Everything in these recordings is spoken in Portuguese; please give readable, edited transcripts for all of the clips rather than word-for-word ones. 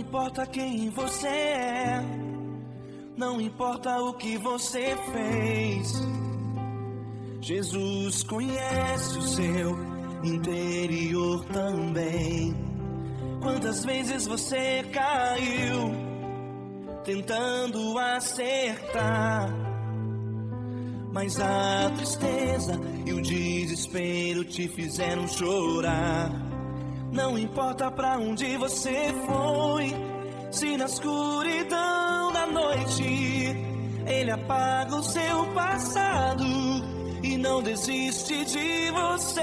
importa quem você é, não importa o que você fez, Jesus conhece o seu interior também. Quantas vezes você caiu tentando acertar, mas a tristeza e o desespero te fizeram chorar. Não importa pra onde você foi, se na escuridão da noite Ele apaga o seu passado e não desiste de você.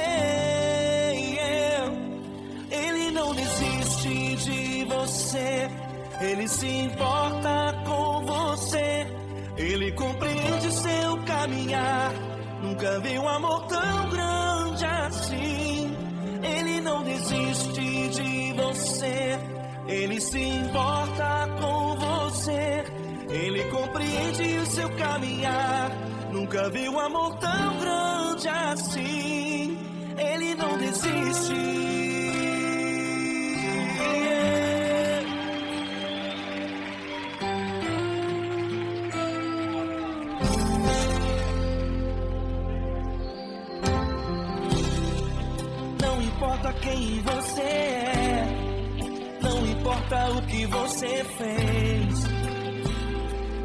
Ele não desiste de você, Ele se importa com você, Ele compreende seu caminhar. Nunca vi um amor tão grande assim. Ele não desiste de você, Ele se importa com você, Ele compreende o seu caminhar. Nunca vi um amor tão grande assim. Ele não desiste. Não importa quem você é, não importa o que você fez,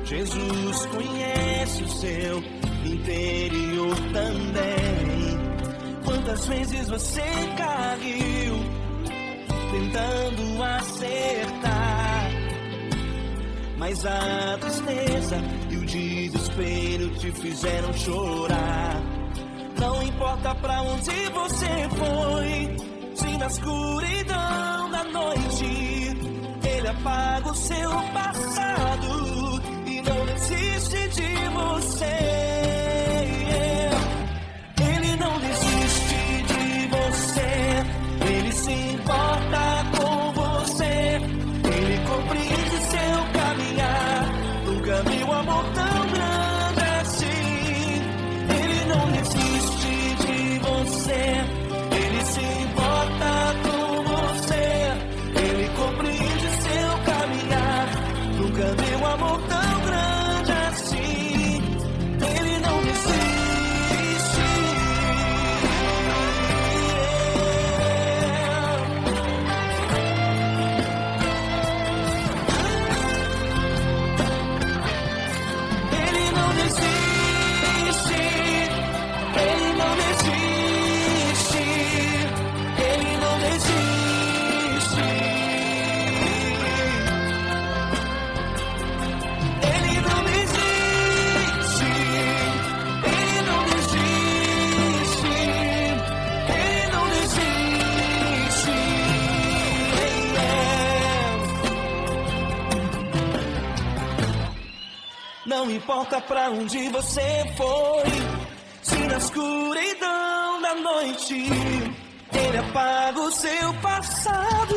Jesus conhece o seu interior também. Quantas vezes você caiu tentando acertar, mas a tristeza e o desespero te fizeram chorar. Não importa pra onde você foi, se na escuridão da noite Ele apaga o seu passado e não desiste de você. Ele não desiste de você, Ele se importa com você, Ele compreende seu caminhar. Nunca vi um amor tão grande assim. Ele não desiste de você, Ele se importa com você, Ele compreende seu caminhar. Nunca vi um amor tão grande assim. Ele não desiste. Ele não desiste. Ele não desiste. Ele não desiste. Ele não desiste. Ele não desiste. Ele não desiste. Não importa pra onde você foi, se na escuridão da noite Ele apaga o seu passado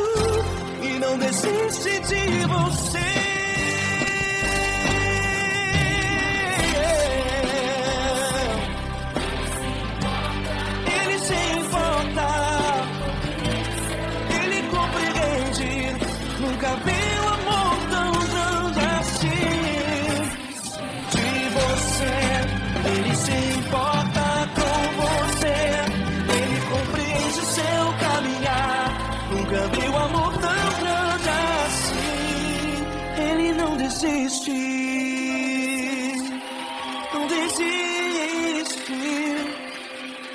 e não desiste de você. Ele se importa, Ele compreende. Nunca vi um amor tão grande assim. De você, Ele se importa com você, Ele compreende seu caminhar. Nunca vi um amor tão grande assim. Ele não desiste, não desiste,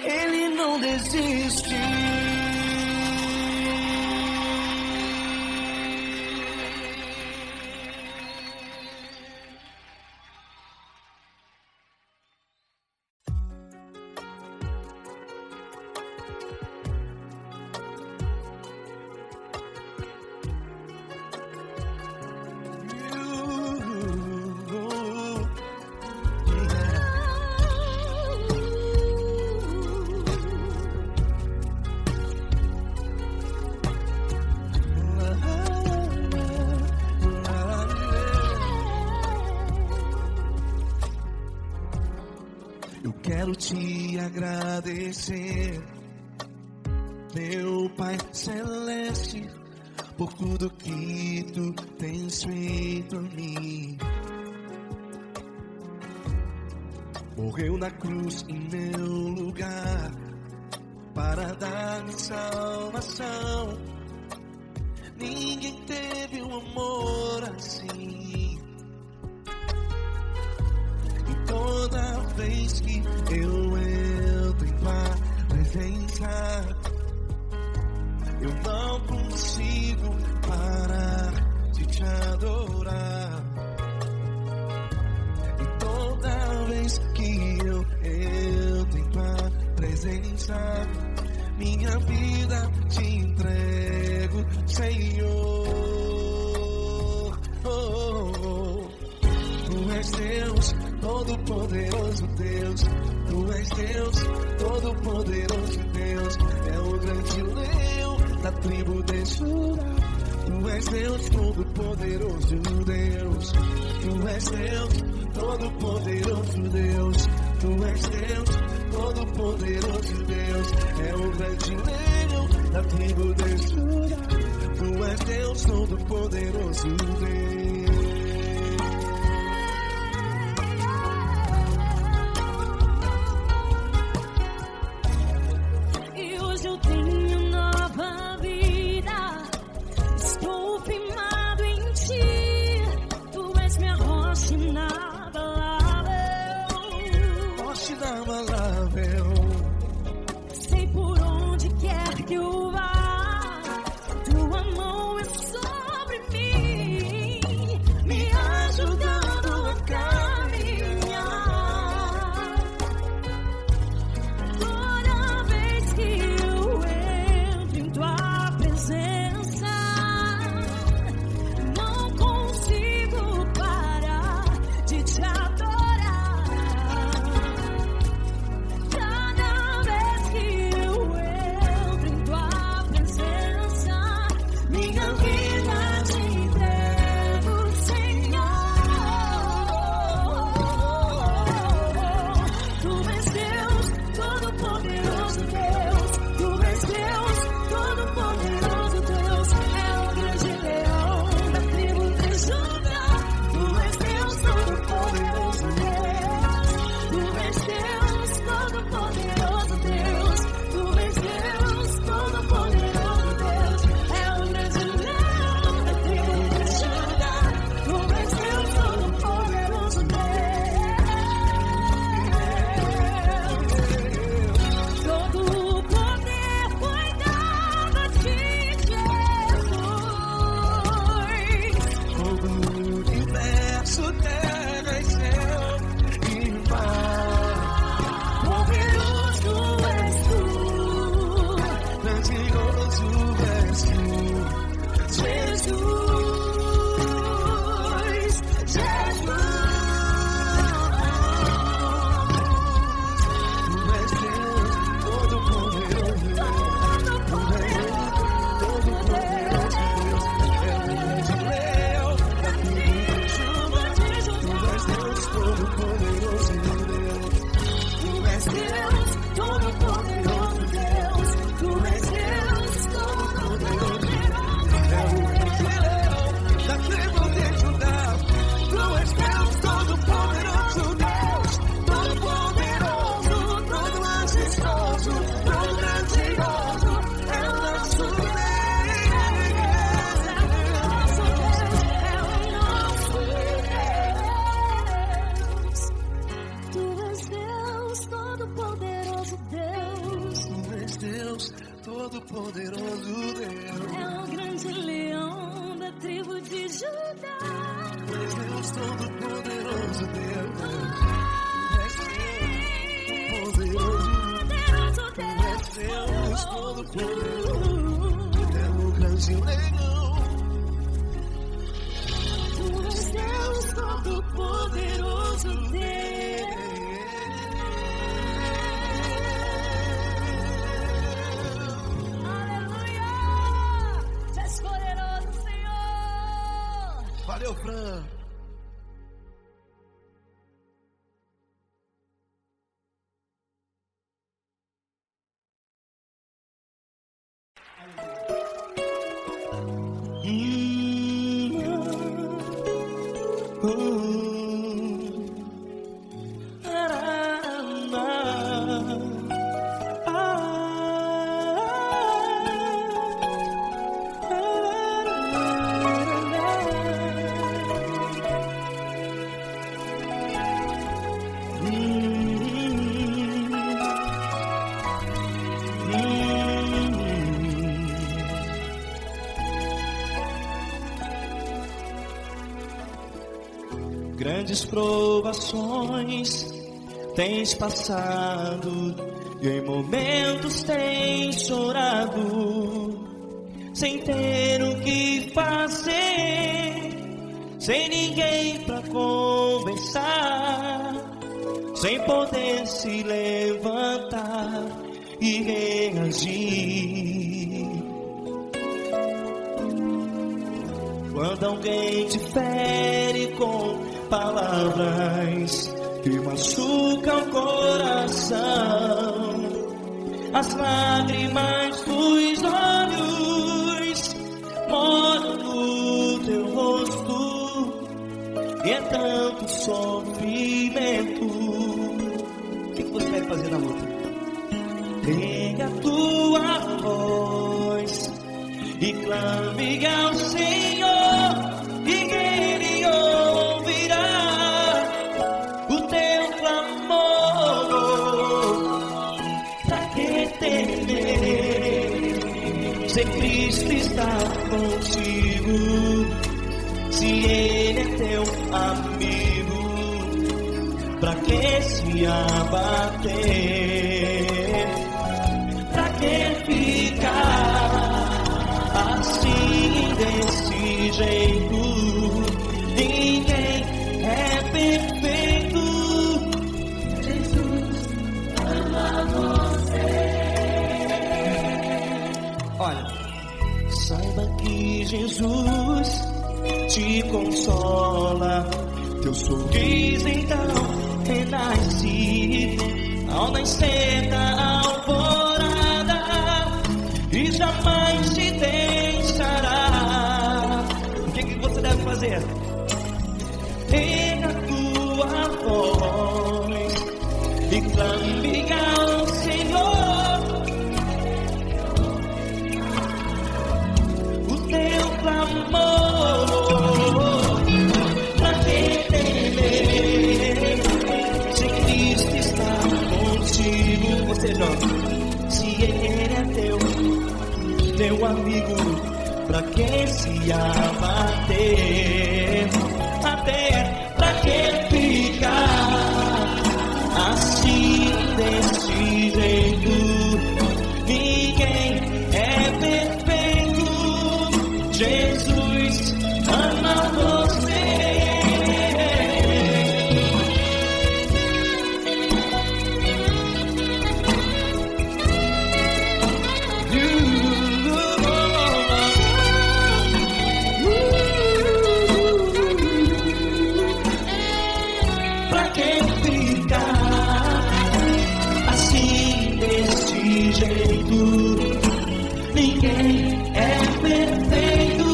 Ele não desiste. Eu quero te agradecer, meu Pai Celeste, por tudo que tu tens feito a mim. Morreu na cruz em meu lugar para dar-me salvação. Ninguém teve um amor assim. E toda vez que eu entro em tua presença, eu não consigo parar de te adorar. E toda vez que eu entro em tua presença, minha vida te entrego, Senhor. Tu és Deus, todo-poderoso Deus. Tu és Deus, todo-poderoso Deus. É o grande leão da tribo de Judá. Tu és Deus, todo-poderoso Deus. Tu és Deus, todo-poderoso Deus. Tu és Deus, todo-poderoso Deus. É o grande leão da tribo de Judá. Tu és Deus, todo-poderoso Deus. E hoje eu tenho nova vida. Estou firmado em ti. Tu és minha rocha inabalável. Rocha inabalável. Sei por onde quer que eu vá, tua mão é sobre mim, me ajudando a caminhar. Toda vez que eu entro em tua presença, não consigo parar de te adorar. Cada vez que eu entro em tua presença, minha vida te entrego, Senhor. Tu és Deus, todo-poderoso Deus. Tu és Deus, todo-poderoso Deus. É o grande leão da tribo de Judá. Tu és Deus, todo-poderoso Deus. Tu és Deus, todo-poderoso Deus. Tu és Deus, todo-poderoso Deus. É o grande leão da tribo de Judá. Tu és Deus, todo-poderoso Deus. Todo o poder foi dado a ti, Jesus. Todo o universo, terra e céu e mar. Poderoso és tu, Grandioso és tu, Jesus. Tu és Deus, todo-poderoso Deus. Todo-poderoso Deus. É o grande leão da tribo de Judá. Tu és Deus, todo-poderoso Deus. Tu és Deus, todo-poderoso Deus. Tu és Deus, todo-poderoso É o grande leão da tribo de Judá. Tu és Deus, todo-poderoso Deus. Todo-poderoso, todo majestoso, todo grandioso. É o nosso Deus. Tu és Deus, todo-poderoso Deus. Tu és Deus, todo-poderoso Deus. É o grande leão da tribo de Judá. Tu és Deus, todo-poderoso Deus. Tu és Deus, poderoso. Tu és Deus, todo-poderoso. É o grande leão. Tu és Deus, todo-poderoso Deus. Aleluia! Tu és poderoso, Senhor. Valeu, Fran. Grandes provações tens passado, e em momentos tens chorado, sem ter o que fazer, sem ninguém pra conversar, sem poder se levantar e reagir. Quando alguém te fere com palavras que machucam o coração, as lágrimas dos olhos molham no teu rosto, e é tanto sofrimento. O que você vai fazer na luta? Pega a tua voz e clame ao Senhor, e Ele ouvirá o teu clamor. Pra que temer, se Cristo está contigo, se Ele é teu amigo? Pra que se abater? Pra que ficar assim, desse jeito? Ninguém é perfeito. Jesus ama você. Olha, saiba que Jesus te consola. Teu sorriso então renasce ao nascer da alvorada, e jamais te deixará. O que você deve fazer? Pega a tua voz e clame ao Senhor, o teu clamor. Pra que temer, se Cristo está contigo? Você joga. Se Ele é teu amigo, pra que se abater? Até pra que ficar assim, desse jeito? Ninguém é perfeito. Jesus ama você. Pra que ficar assim, desse jeito? Ninguém é perfeito.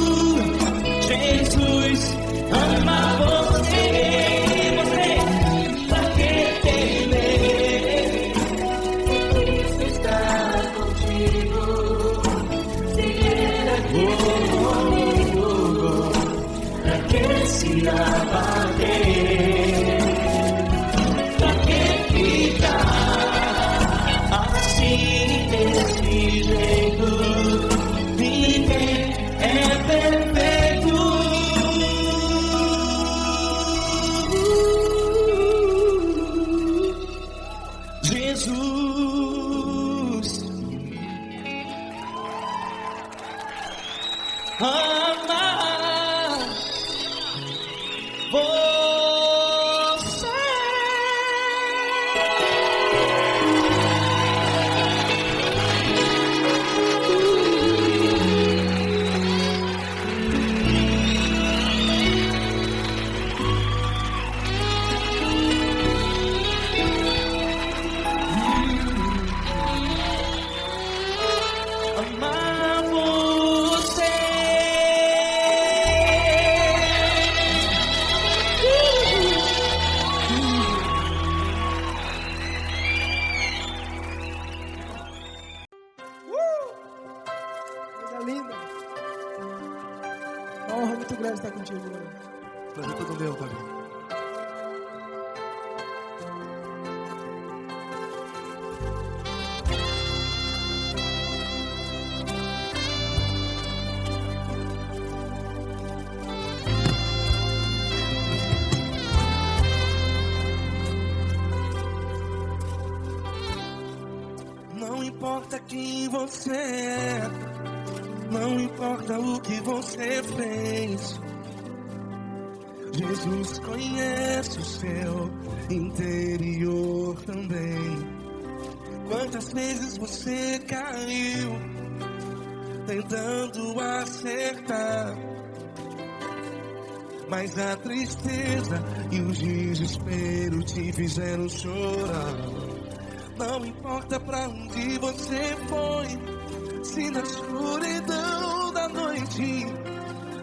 Jesus ama você. Pra que temer? Cristo está contigo. Se Ele é teu amigo, pra que se abater? Pra que ficar assim, desse jeito? Ninguém é perfeito. Jesus ama você. Amar você. Coisa linda. Uma honra muito grande estar contigo, Lord. Prazer todo meu, Fabi. importa quem você é, não importa o que você fez, Jesus conhece o seu interior também. Quantas vezes você caiu tentando acertar, mas a tristeza e o desespero te fizeram chorar. Não importa pra onde você foi, se na escuridão da noite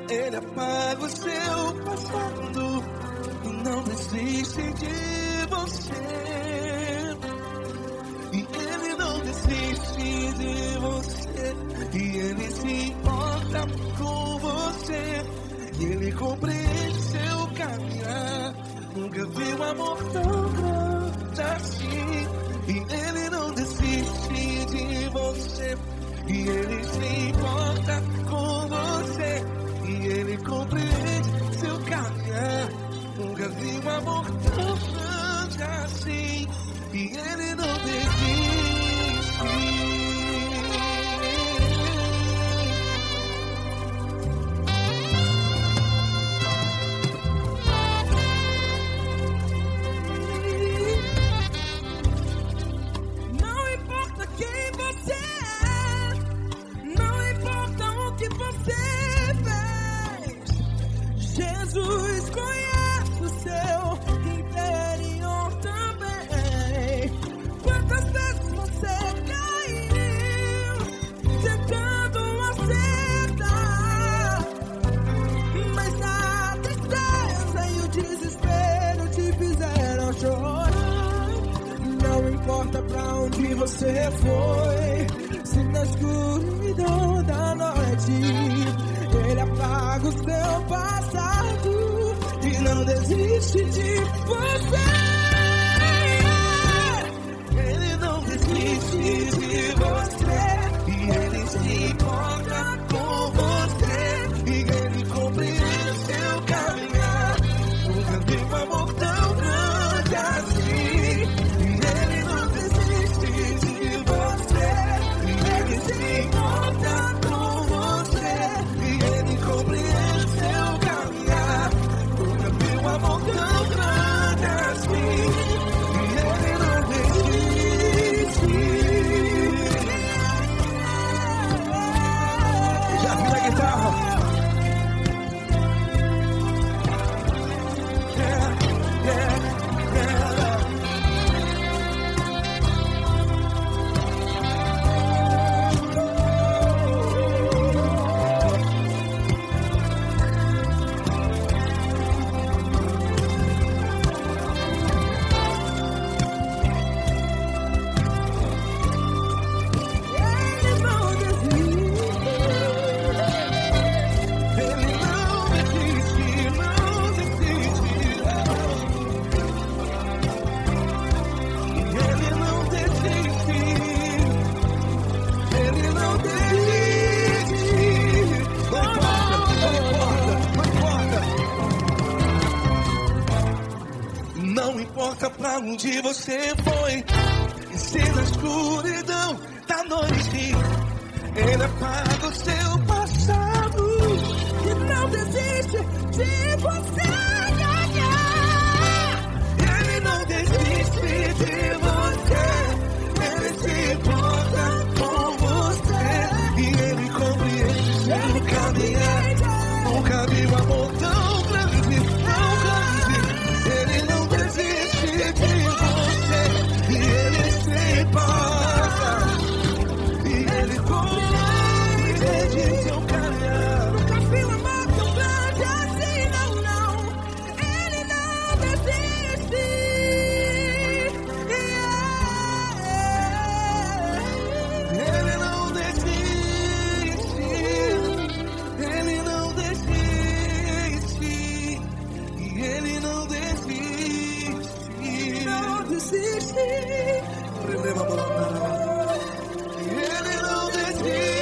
Ele apaga o seu passado e não desiste de você. E Ele não desiste de você, e Ele se importa com você, e Ele compreende seu caminhar. Nunca vi um amor tão grande assim. E Ele não desiste de você, e Ele se importa com você, e Ele compreende seu caminhar. Nunca vi um amor tão grande assim. E Ele não desiste. Não importa quem você é, não importa o que você fez, Jesus conhece o seu interior também. Quantas vezes você caiu tentando acertar, mas a tristeza e o desespero te fizeram chorar. Não importa pra onde você foi, se na escuridão da noite Ele apaga o seu passado e não desiste de você. Ele não desiste de você, e Ele se importa com você, e Ele compreende seu caminhar. Nunca vi um amor tão grande assim. E Ele não desiste de você, e Ele se importa com você, e Ele compreende seu caminhar. Nunca vi um amor tão grande assim. E Ele não desiste. Já vi a guitarra. Ele não desiste. Ele não desiste, não desiste. Ele não desiste. Ele não desiste. Não importa pra onde você foi, e se na escuridão da noite Ele apaga o seu passado E não desiste de você. Ele não desiste de você, Ele se importa com você, e Ele compreende seu caminhar. Nunca vi um amor tão grande, tão grande. Ele não desiste de você, e Ele se importa, e Ele compreende seu caminhar. Nunca vi um amor tão grande assim, não, não. Ele não desiste. Ele não desiste, Ele não desiste, e Ele não desiste. Não desiste. Ele não desiste,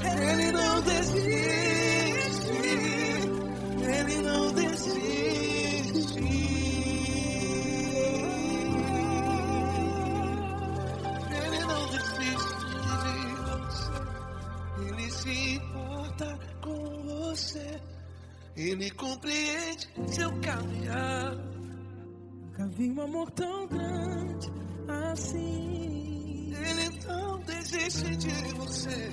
Ele não desiste, Ele não desiste. Ele compreende seu caminhar. Nunca vi um amor tão grande assim. Ele não desiste de você.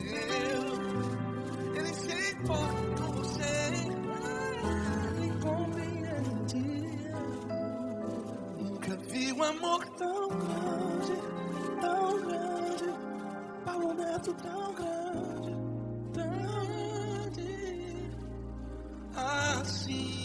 Ele se importa com você. Ele compreende. Nunca vi um amor tão grande, Tão grande. Paulo Neto tão grande. Tão grande. assim.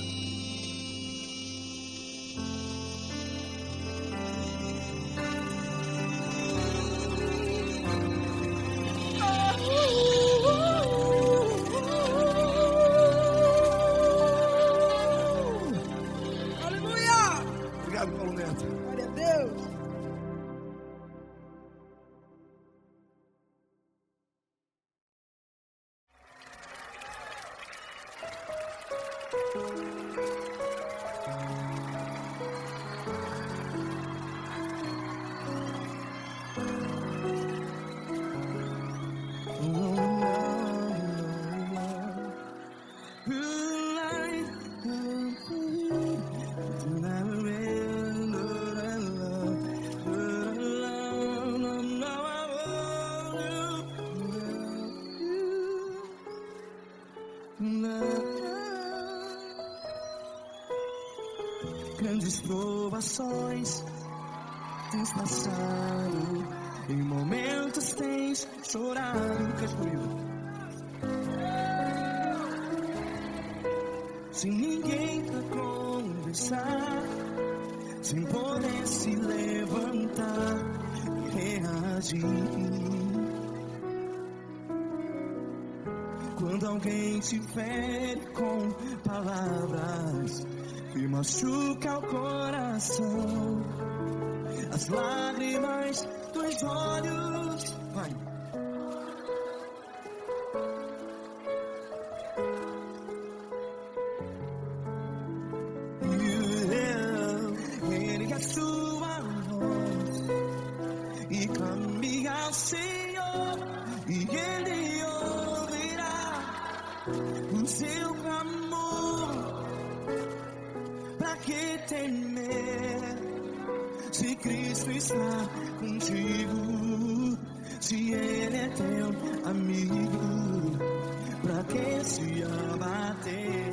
Aleluia! Obrigado, Paulo Neto. Glória a Deus. Grandes provações tens passado, em momentos tens chorado. Cante comigo. Sem ninguém pra conversar, sem poder se levantar e reagir. Quando alguém te fere com palavras que machuca o coração, as lágrimas dos olhos, vai. Ergue a sua voz e clame ao Senhor, e Ele ouvirá o seu clamor. Pra que temer, se Cristo está contigo? Se Ele é teu amigo, pra que se abater?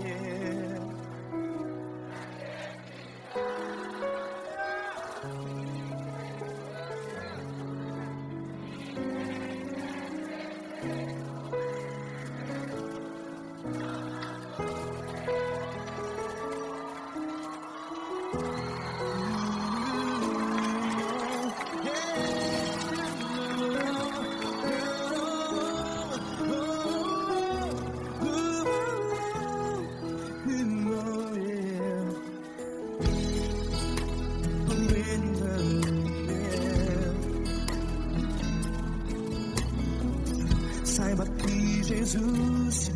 Saiba que Jesus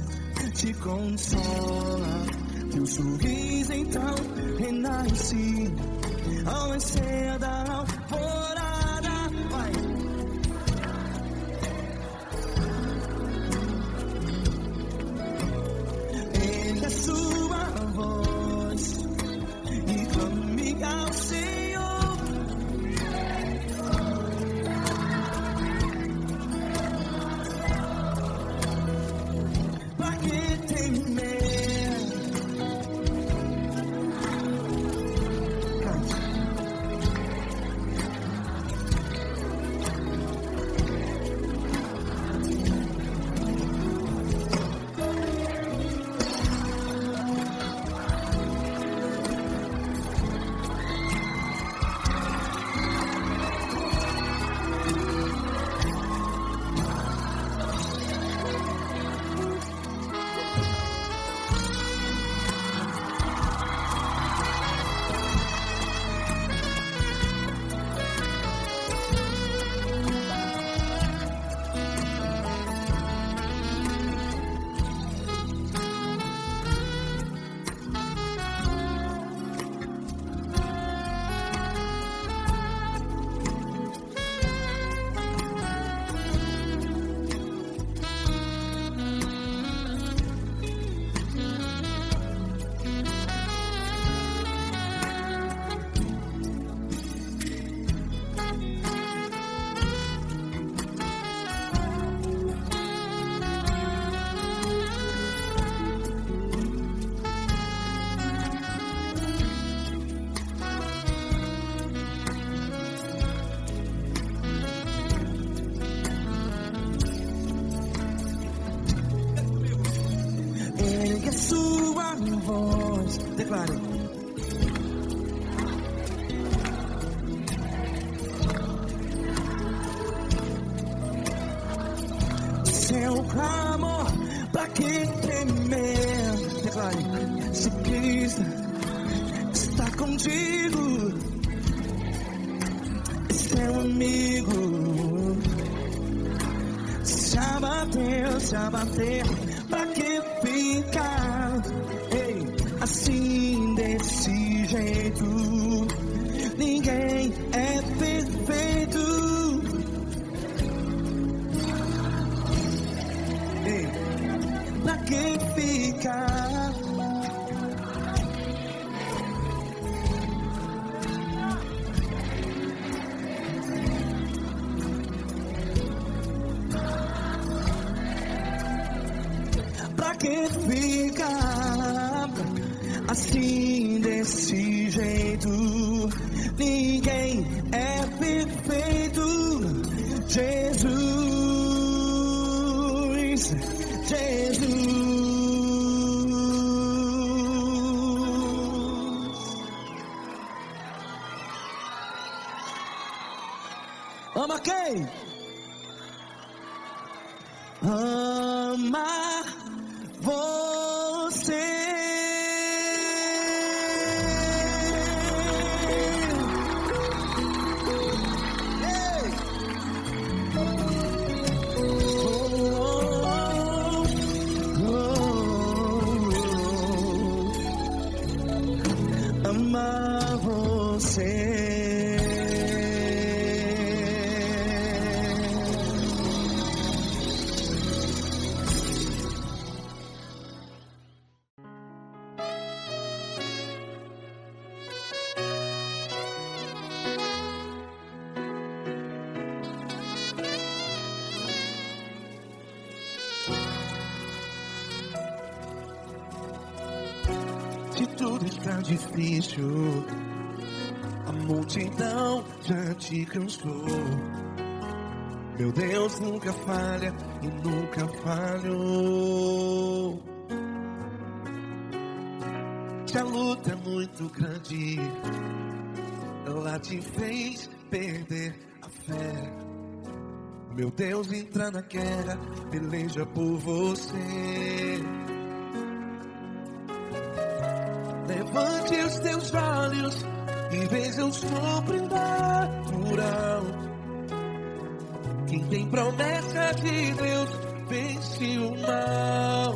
te consola, teu sorriso então renasce ao nascer da alvorada. Vai. Ergue a sua voz e clame ao Senhor. Pra que temer? Declare. Seu clamor, pra que temer? Declare. Se Cristo está contigo, seu amigo. Se abater, pra que ficar? Ei, assim desse jeito, ninguém é perfeito. Ei, pra que ficar? Pra que ficar assim desse jeito? Ninguém é perfeito. Jesus, Jesus. Ama quem? Ama você. Ei. Ama você. Se tudo está difícil, a multidão já te cansou. Meu Deus nunca falha e nunca falhou. Se a luta é muito grande, ela te fez perder a fé. Meu Deus entra na guerra, peleja por você. Levante os teus olhos e veja o sobrenatural. Quem tem promessa de Deus vence o mal.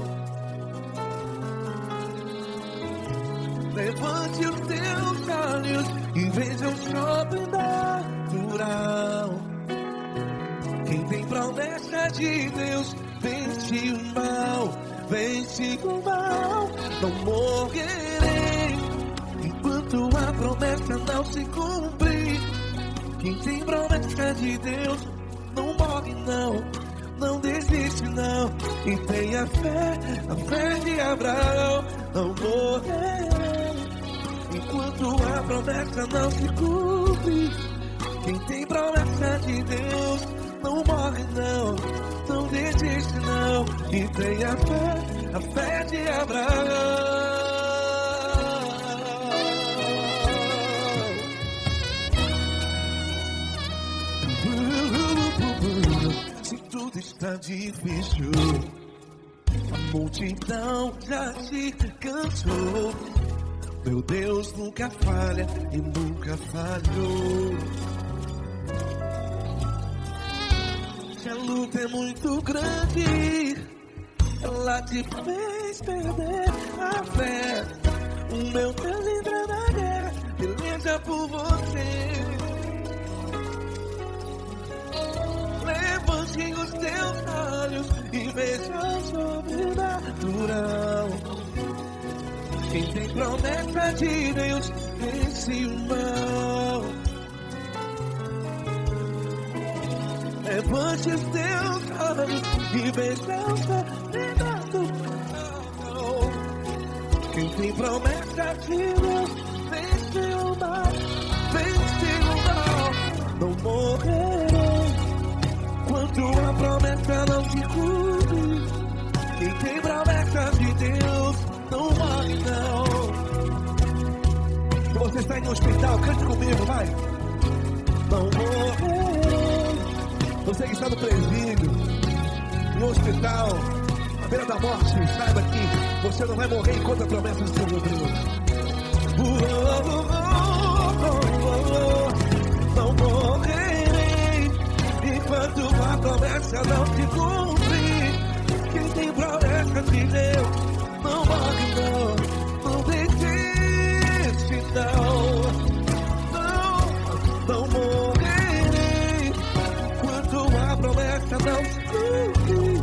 Levante os teus olhos e veja o sobrenatural. Quem tem promessa de Deus vence o mal. Vence o mal. Não morrerei enquanto a promessa não se cumprir. Quem tem promessa de Deus não morre não, não desiste não. E tenha a fé de Abraão. Não morrerei enquanto a promessa não se cumpre. Quem tem promessa de Deus não morre não, não desiste não. E tenha a fé de Abraão. Se tudo está difícil, a multidão já te cansou. Meu Deus nunca falha e nunca falhou. Se a luta é muito grande, ela te fez perder a fé. O meu Deus entra na guerra, peleja por você. Levante os teus olhos e veja o sobrenatural. Quem tem promessa de Deus vence o mal. Levante os teus olhos e veja o sobrenatural. Quem tem promessa de Deus vence o mal. Vence o mal. Não morrerei enquanto a promessa não se cumpre. Quem tem promessa de Deus não morre não, Você está em um hospital, cante comigo, vai. Não morrerei. Você que está no presídio, no hospital, à beira da morte, saiba que você não vai morrer enquanto a promessa do seu Deus. Não morrerei enquanto a promessa não se cumprir. Quem tem promessa de Deus não morre não desiste não morrerei enquanto a promessa não se cumprir.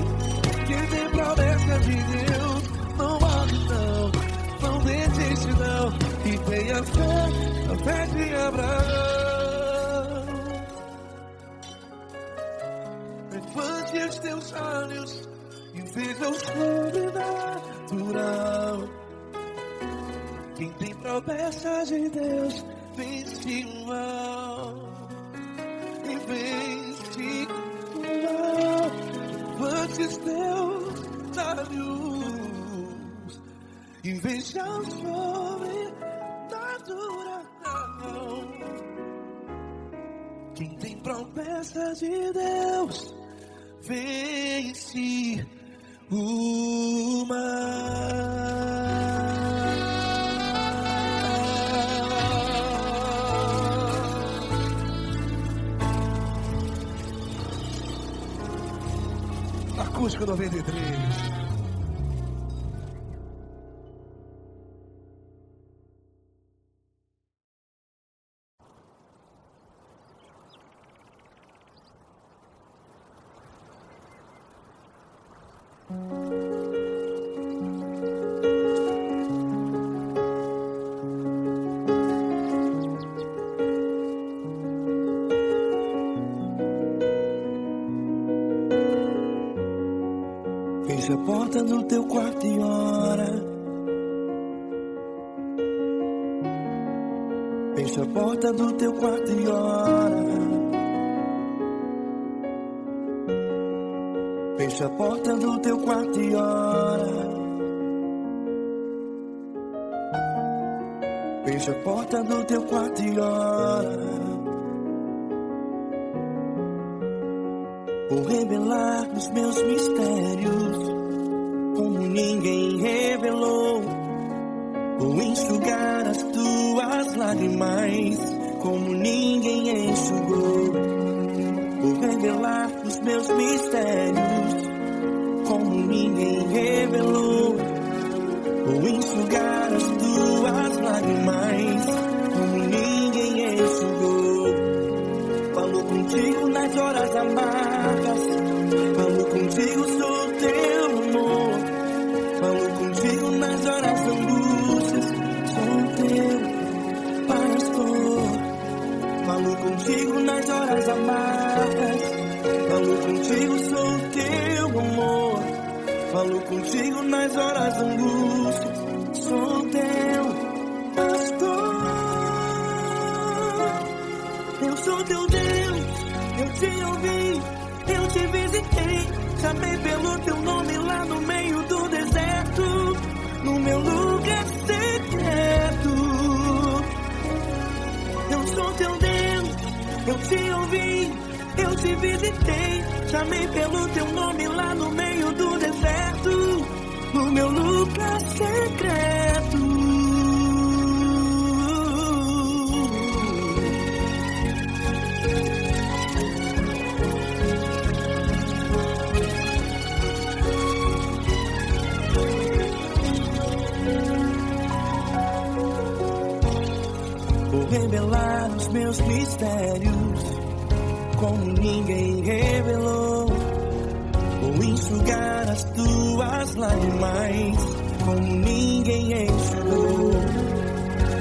Quem tem promessa de Deus não morre não desiste não. E tenha a fé de Abraão. Levante os teus olhos e veja o sobrenatural. Quem tem promessa de Deus vence o mal. E vence o mal. Levante os teus olhos e veja o sobrenatural. Quem tem promessa de Deus vence o mal. Acústico 93. Fecha a porta do teu quarto e ora. Fecha a porta do teu quarto e ora. Fecha a porta do teu quarto e ora. Fecha a porta do teu quarto e ora. Vou revelar os meus mistérios como ninguém revelou. Vou enxugar as tuas lágrimas como ninguém enxugou. Vou revelar os meus mistérios como ninguém revelou. Vou enxugar as tuas lágrimas como ninguém enxugou. Falo contigo nas horas amargas, falo contigo, sou teu amor. Falo contigo nas horas angústias, sou teu pastor. Falo contigo nas horas amargas, falo contigo, sou teu amor. Falo contigo nas horas angústias, sou teu pastor. Eu sou teu Deus, eu te ouvi, eu te visitei. Chamei pelo teu nome lá no meio do deserto, no meu lugar secreto. Eu sou teu Deus, eu te ouvi, eu te visitei. Chamei pelo teu nome lá no meio do deserto, no meu lugar secreto. Vou revelar os meus mistérios como ninguém revelou. Vou enxugar as tuas lágrimas como ninguém enxugou.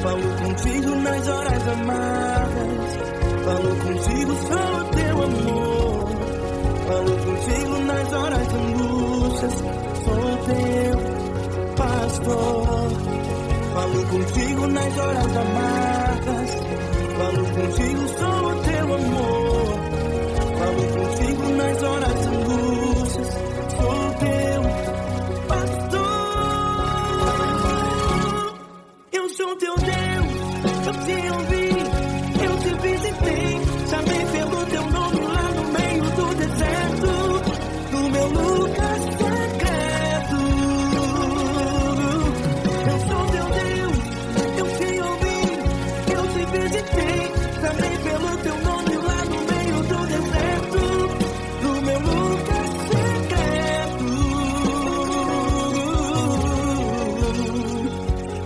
Falo contigo nas horas amargas, falo contigo, sou teu amor. Falo contigo nas horas angústias, sou teu pastor. Falo contigo nas horas amargas, falo contigo, sou teu amor. Falo contigo nas horas angústias, sou teu pastor. Eu sou teu Deus, eu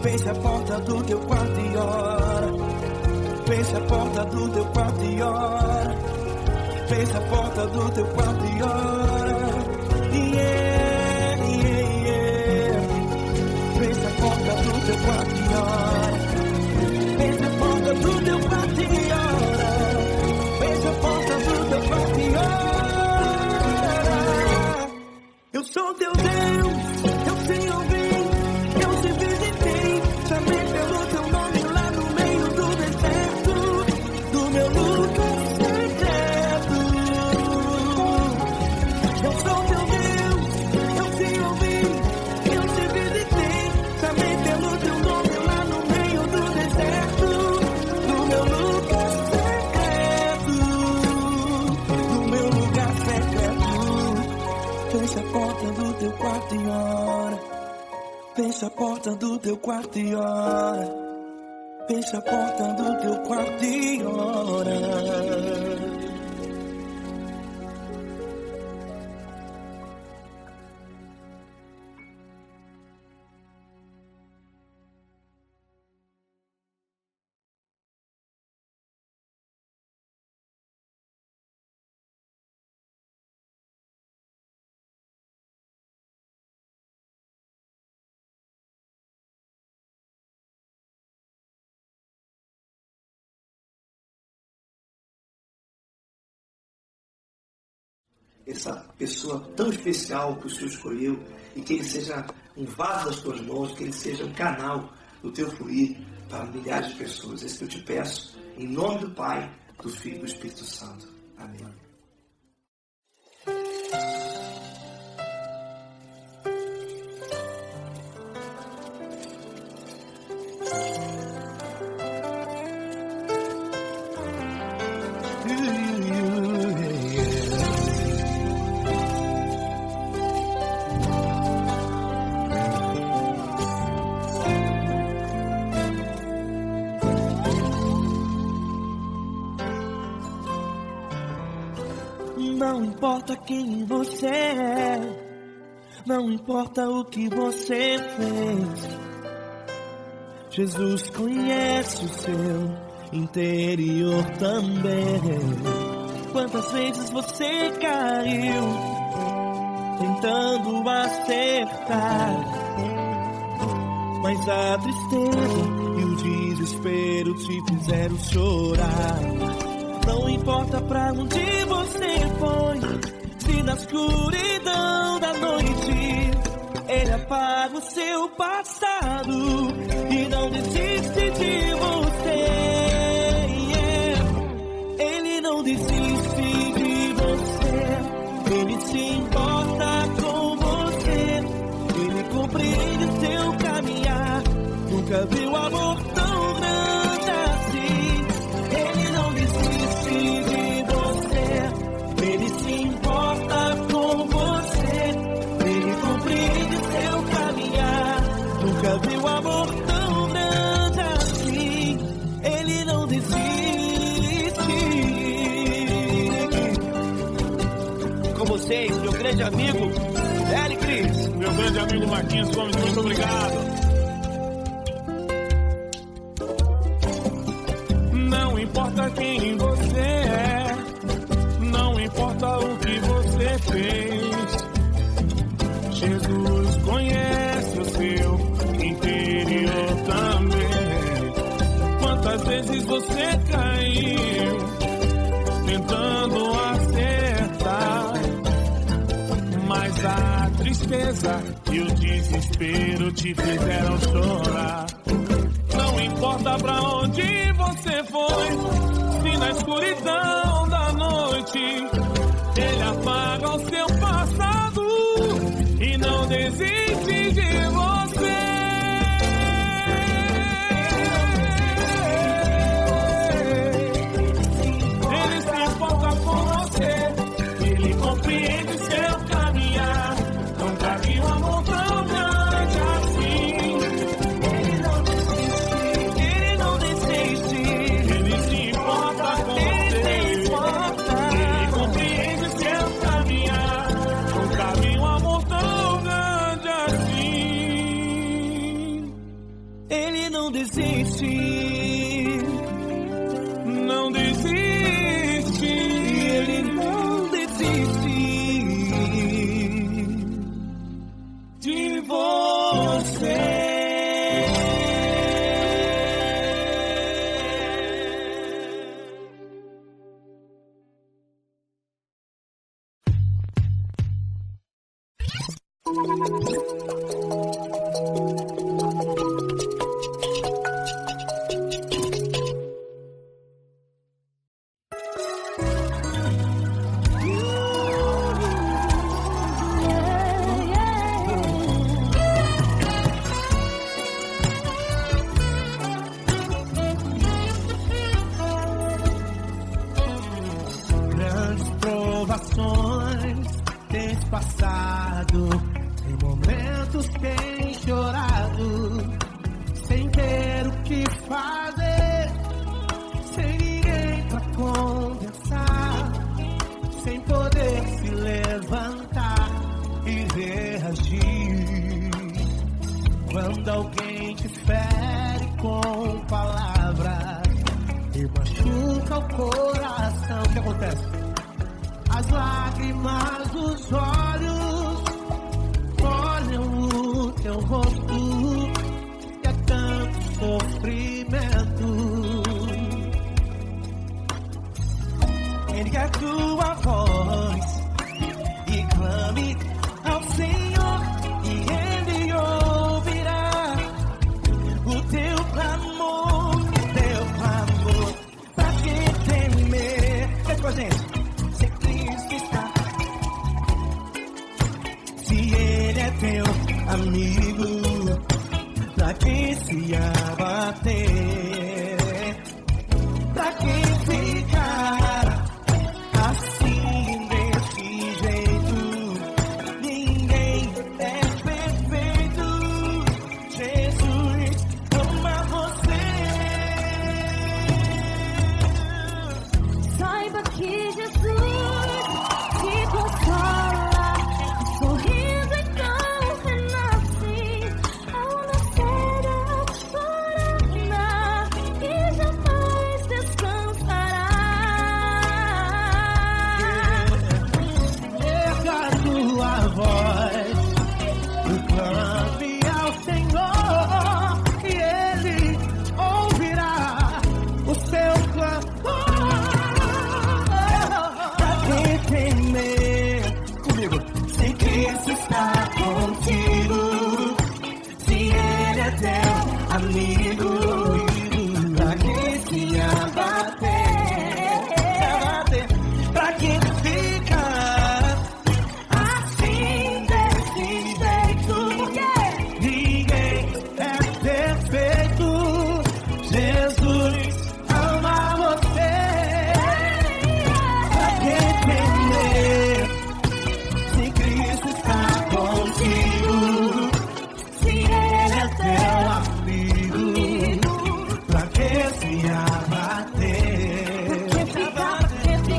Feche a porta do teu quarto e ora. Feche a porta do teu quarto e ora. Feche a porta do teu quarto e ora. Yeah, yeah, yeah. Feche a porta do teu quarto e ora. Feche a porta do teu quarto e ora. Feche a porta do teu quarto e ora. Eu sou teu Deus, eu te ouvi, eu te visitei, chamei pelo teu nome lá no meio do deserto, do meu lugar secreto. Eu sou teu Deus, eu te ouvi, eu te visitei, chamei pelo teu nome lá no meio do deserto, do meu lugar secreto, do meu lugar secreto. Fecha a porta do teu quarto e ora. Fecha a porta do teu quarto e ora. Fecha a porta do teu quarto e ora. Essa pessoa tão especial que o Senhor escolheu, e que ele seja um vaso das tuas mãos, que ele seja um canal do teu fluir para milhares de pessoas. É isso que eu te peço, em nome do Pai, do Filho e do Espírito Santo. Amém. Não importa quem você é, não importa o que você fez, Jesus conhece o seu interior também. Quantas vezes você caiu tentando acertar, mas a tristeza e o desespero te fizeram chorar. Não importa pra onde você foi, se na escuridão da noite Ele apaga o seu passado e não desiste de você. Ele não desiste de você, Ele se importa com você, Ele compreende seu caminhar. Nunca viu amor tão grande assim. Ele não desiste de você, Ele se importa com você, Ele compreende seu caminhar. Nunca viu amor tão grande assim. Ele não desiste. Com vocês, meu grande amigo Eli Cris. Meu grande amigo Marquinhos Gomes, muito obrigado. Não importa quem você é, não importa o que você fez, Jesus conhece o seu interior também. Quantas vezes você caiu tentando acertar, mas a tristeza e o desespero te fizeram chorar. Não importa pra onde você foi, se na escuridão da noite Ele apaga o seu passado e não desiste de você. Ele se importa com você, Ele compreende seu caminhar. Nunca vi um amor tão grande assim. Ele não desiste, Ele se importa com você, Ele compreende seu caminhar. Nunca vi um amor tão grande Ele não desiste. Não desiste. Ele não desiste De você. Grandes provações tens passado, em momentos tens chorado, sem ter o que fazer, sem ninguém pra conversar, sem poder se levantar e reagir. Quando alguém te fere com palavras e machuca o coração, o que acontece? As lágrimas dos olhos olham o teu rosto, e é tanto sofrimento. Ergue a tua voz e clame ao Senhor, e Ele ouvirá o teu clamor, pra que temer? Vem com a gente. Se Cristo está, se Ele é teu amigo, pra que se abater? Pra que ficar assim desse jeito? Ninguém é perfeito. Jesus ama você. Saiba que Jesus te consola, sorriso então renasce ao nascer da corona e jamais descansará. Erga a tua voz, clame ao Senhor, e Ele ouvirá o seu clamor. Pra que temer? Comigo. Se Cristo está contigo, se Ele é teu amigo, pra que se abater? Pra que ficar assim desse jeito? Ninguém é perfeito. Jesus ama você. Pra que temer? Se Cristo está contigo, se Ele é teu amigo, pra que se abater?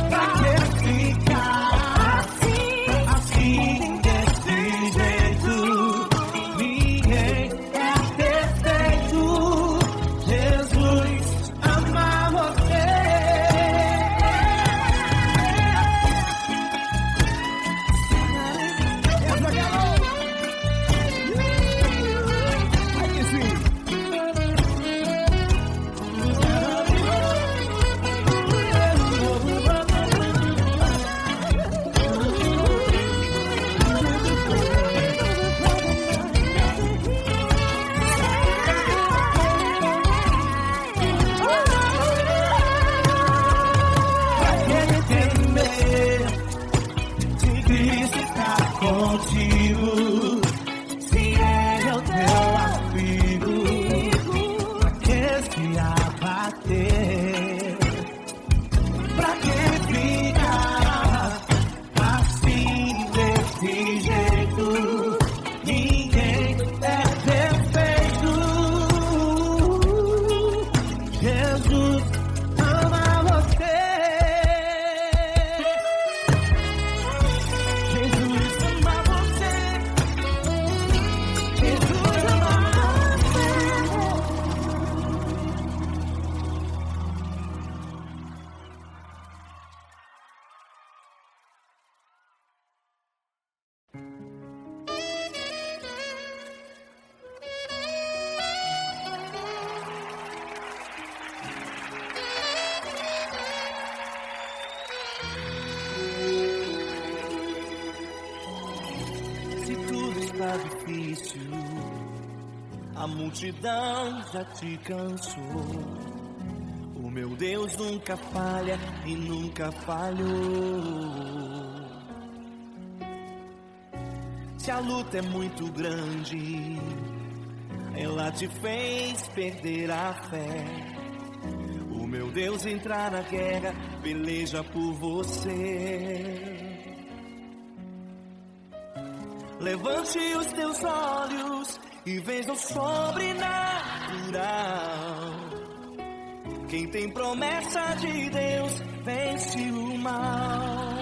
Pra que ficar assim desse jeito? Ninguém é perfeito. Jesus ama você. Aí sim. Pra que temer? Se Cristo está contigo, se Ele é o teu amigo, pra que se abater? Pra que ficar assim desse jeito? Ninguém é perfeito. Jesus ama você. Jesus ama você. Jesus ama você. difícil, a multidão já te cansou. O meu Deus nunca falha e nunca falhou. Se a luta é muito grande, ela te fez perder a fé. O meu Deus entrar na guerra, peleja por você. Levante os teus olhos e veja o sobrenatural. Quem tem promessa de Deus vence o mal.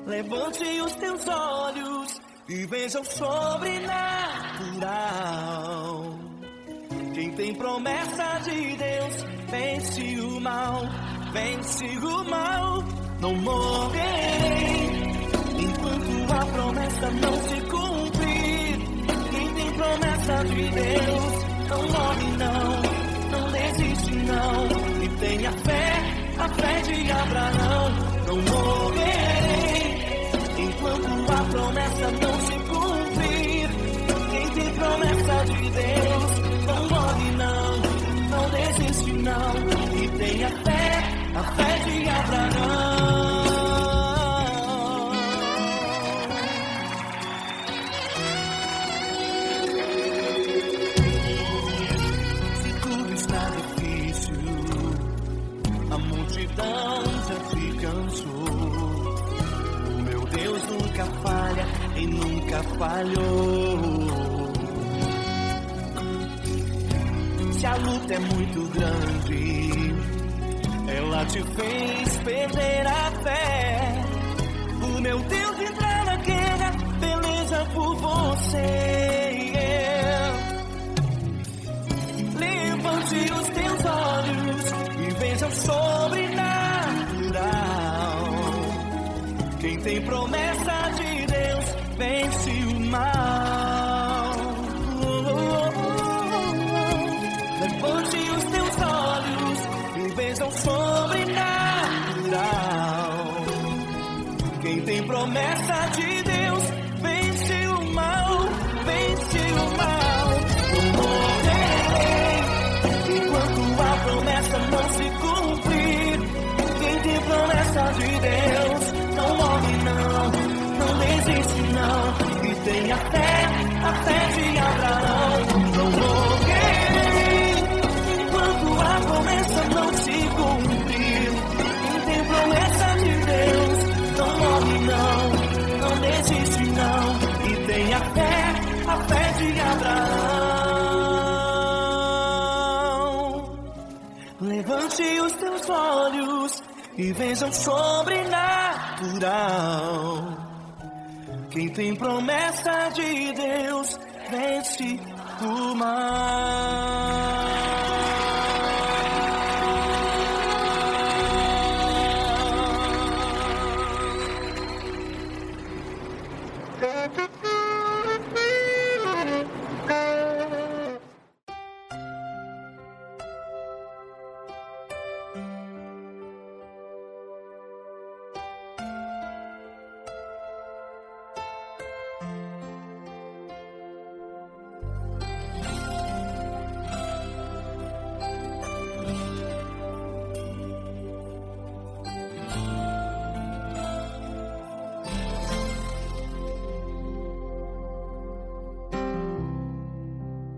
Levante os teus olhos e veja o sobrenatural. Quem tem promessa de Deus vence o mal, vence o mal. Não morrerei enquanto a promessa não se cumprir. Quem tem promessa de Deus não morre não, não desiste não. E tenha fé, a fé de Abraão. Não morrerei enquanto a promessa não se cumprir. Quem tem promessa de Deus não morre não, não desiste não. E tenha fé, a fé de Abraão. Se tudo está difícil, a multidão já te cansou. O meu Deus nunca falha e nunca falhou. Se a luta é muito grande, ela te fez perder a fé. O meu Deus entrar na guerra, peleja por você. Levante os teus olhos e veja o sobrenatural. Quem tem promessa de Deus vence o mal. Levante os teus olhos e veja o sobrenatural. Quem tem promessa de Deus vence o mal, vence o mal. Não morrerei enquanto a promessa não se cumprir. Quem tem promessa de Deus não morre não, não desiste não. E tenha fé, a fé de Abraão. Não morrerei enquanto a promessa não se cumprir. Quem tem promessa de Deus não morre não, não desiste não. E tenha fé, a fé de Abraão. Levante os teus olhos e veja o sobrenatural. Quem tem promessa de Deus vence o mal.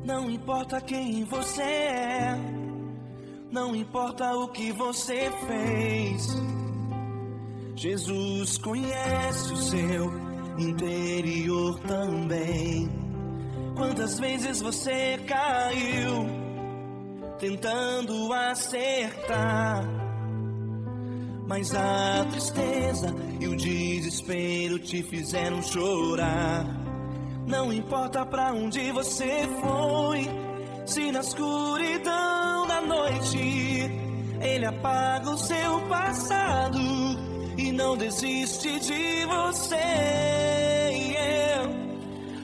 Não importa quem você é, não importa o que você fez, Jesus conhece o seu interior também. Quantas vezes você caiu tentando acertar, mas a tristeza e o desespero te fizeram chorar. Não importa pra onde você foi, se na escuridão da noite Ele apaga o seu passado e não desiste de você.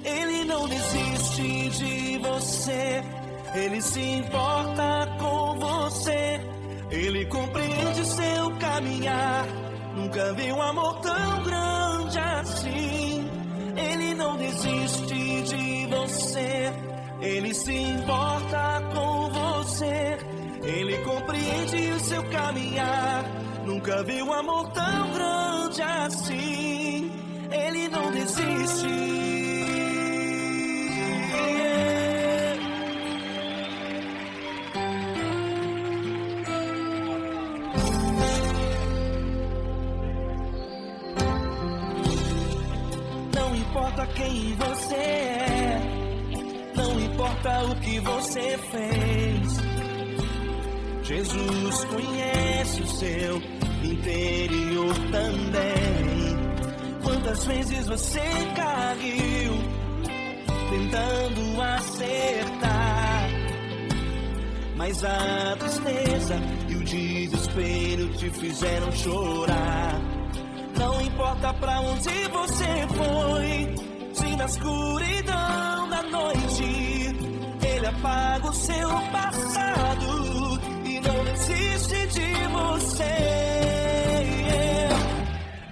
Ele não desiste de você, Ele se importa com você. Ele compreende seu caminhar, nunca vi um amor tão grande assim. não desiste de você. Ele se importa com você. Ele compreende o seu caminhar. Nunca vi um amor tão grande assim. Ele não desiste. Não importa quem você é, não importa o que você fez, Jesus conhece o seu interior também. Quantas vezes você caiu tentando acertar, mas a tristeza e o desespero te fizeram chorar. Não importa pra onde você foi, se na escuridão da noite Ele apaga o seu passado e não desiste de você.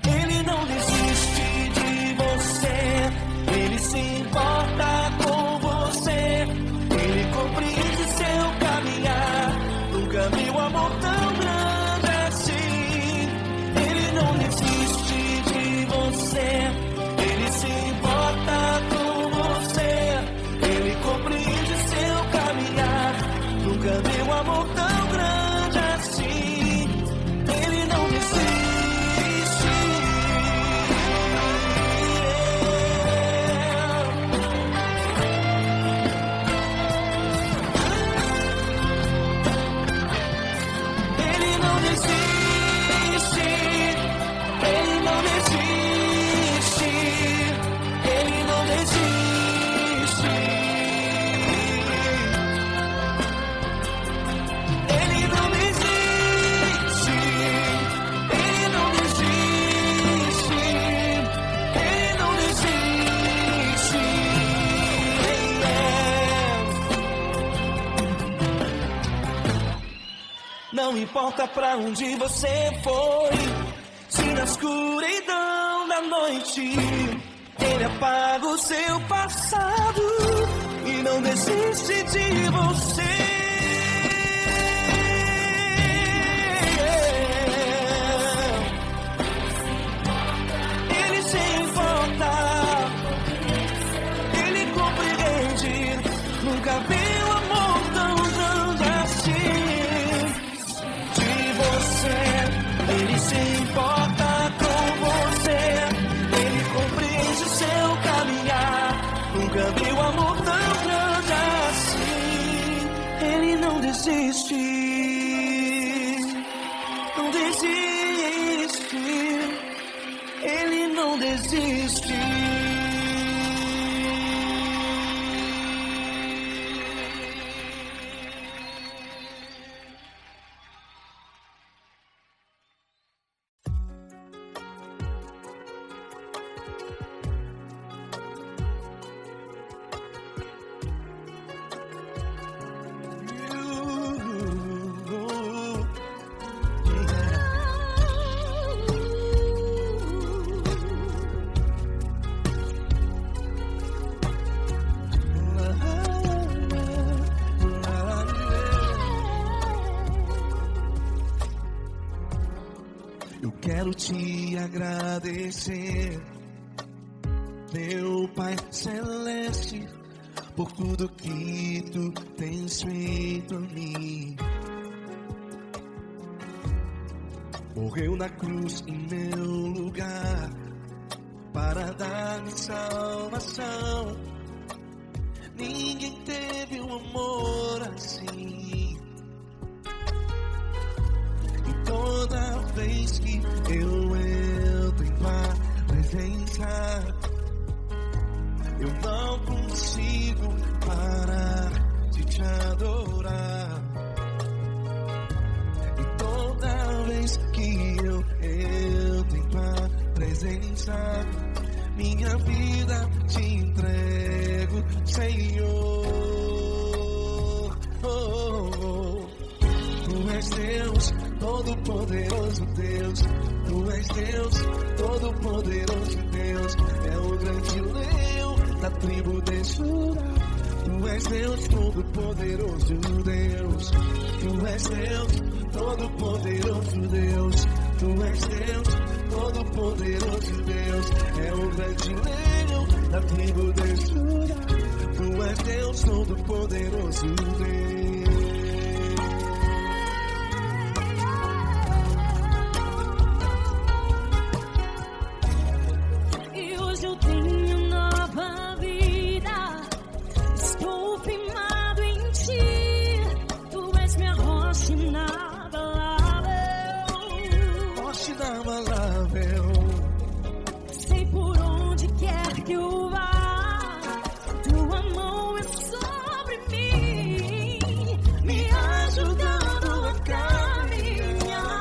Ele não desiste de você. Ele se importa com você. Ele compreende seu caminhar. Nunca vi um amor tão grande assim. Ele não desiste de você. Ele se importa com você. Ele compreende seu caminhar. Nunca vi um amor tão grande assim. Ele não desiste. Ele não desiste. Ele não desiste. Ele não desiste. Ele não desiste. Ele não desiste. Ele não desiste. Não importa pra onde você foi, se na escuridão da noite Ele apaga o seu passado e não desiste de você. Ele se importa, Ele compreende. Nunca vi um amor tão grande assim. De você, Ele se importa com você. Ele compreende o seu caminhar. Nunca vi um amor tão grande assim. Ele não desiste. Não desiste. Ele não desiste. Eu quero te agradecer, meu Pai Celeste, por tudo que tu tens feito a mim. Morreu na cruz em meu lugar para dar-me salvação. Ninguém teve um amor assim. E toda vez que eu entro em tua presença, eu não consigo parar de te adorar. E toda vez que eu entro em tua presença, minha vida te entrego, Senhor. Oh. és Deus, todo-poderoso Deus. Tu és Deus, todo-poderoso Deus. É o grande leão da tribo de Judá. Tu és Deus, todo-poderoso Deus. Tu és Deus, todo-poderoso Deus. Tu és Deus, todo-poderoso Deus. É o grande leão da tribo de Judá. Tu és Deus, todo-poderoso Deus. E hoje eu tenho nova vida. Estou firmado em ti. Tu és minha rocha inabalável. Rocha inabalável. Sei por onde quer que eu vá. Tua mão é sobre mim, me ajudando a caminhar.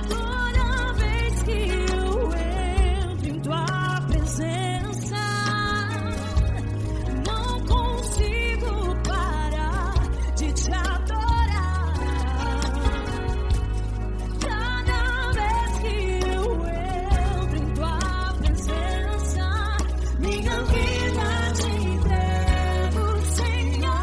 Toda vez que eu entro em tua presença, não consigo parar de te adorar. Cada vez que eu entro em tua presença, minha vida te entrego, Senhor.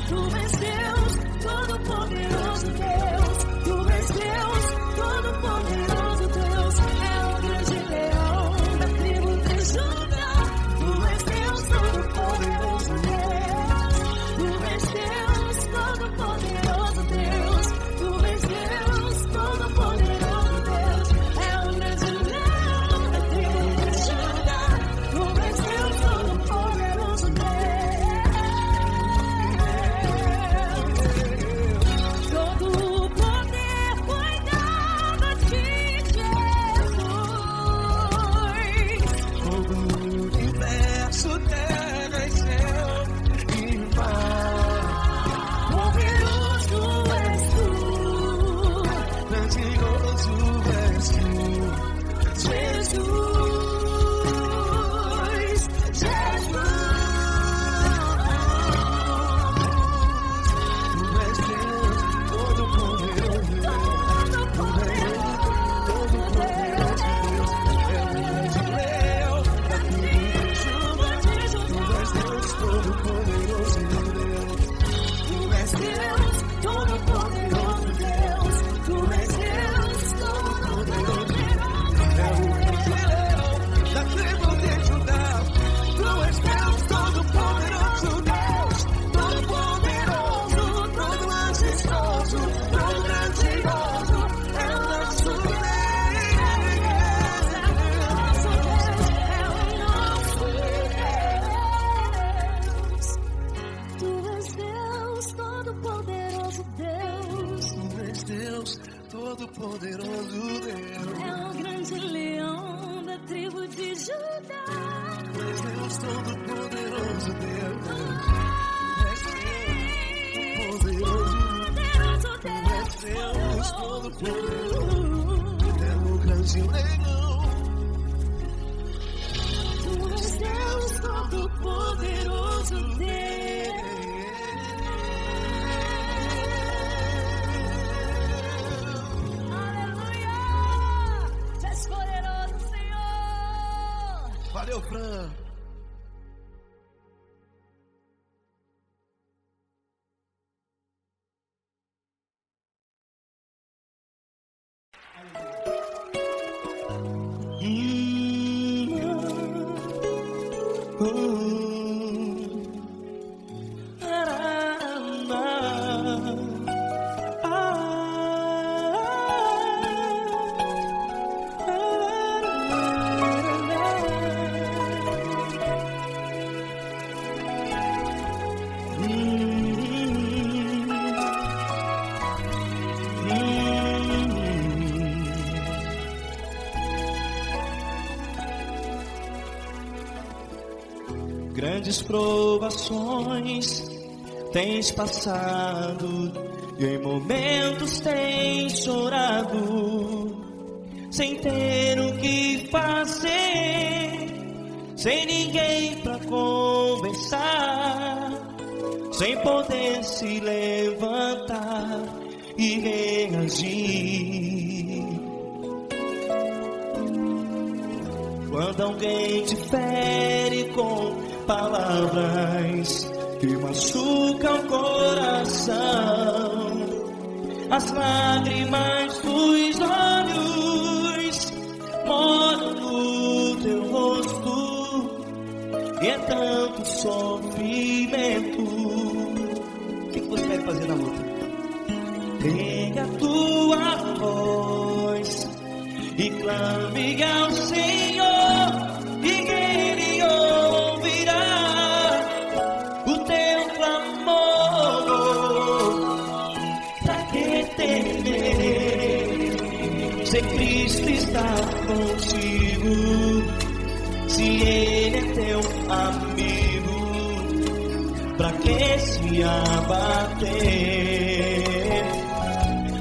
Tu és Deus, todo-poderoso Deus. Tu és Deus, todo-poderoso Deus. É o grande leão da tribo de Judá. Tu és Deus, todo-poderoso Deus. Tu és Deus, todo-poderoso Deus. Tu és Deus, todo-poderoso Deus. É o grande leão da tribo de Judá. Tu és Deus, todo-poderoso Deus. Todo o poder foi dado a ti, Jesus. Todo o universo, terra e céu e mar. Poderoso és tu, Grandioso és tu, Jesus, Jesus. tu és Deus, todo-poderoso Deus. Todo-poderoso Deus, é o grande leão da tribo de Judá. Tu és Deus, todo-poderoso Deus. Tu és Deus, todo-poderoso Deus. Tu és Deus, todo-poderoso Deus. É o grande leão da tribo de Judá. Tu és Deus, todo-poderoso Deus. Todo-poderoso, todo majestoso, todo grandioso. É o nosso Deus. Tu és Deus, todo-poderoso Deus. Tu és Deus, todo-poderoso Deus. É o grande leão da tribo de Judá. Tu és Deus, todo-poderoso Deus. Tu és Deus, poderoso. Tu és Deus, todo-poderoso. É o grande leão. Tu és Deus, todo-poderoso Deus. Aleluia! Tu és poderoso, Senhor. Valeu, Fran. Grandes provações tens passado e em momentos tens chorado, sem ter o que fazer, sem ninguém pra conversar. pensar, sem poder se levantar e reagir. Quando alguém te fere com palavras que machucam o coração, as lágrimas dos olhos moram no teu rosto, e é tanto sofrimento. O que você vai fazer na luta? Pega a tua voz e clame ao Senhor, e Ele ouvirá o teu clamor. Pra que temer, se Cristo está contigo, se Ele é teu amigo? Pra que se abater?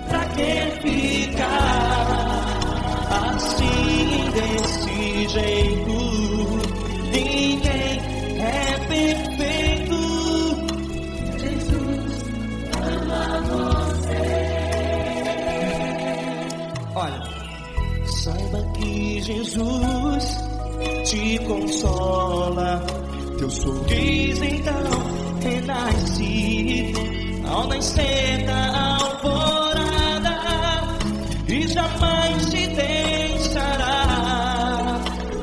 Pra que ficar assim desse jeito? Ninguém é perfeito. Jesus ama você. Olha, saiba que Jesus te consola. Teu sorriso então renasce ao nascer da alvorada, e jamais te deixará.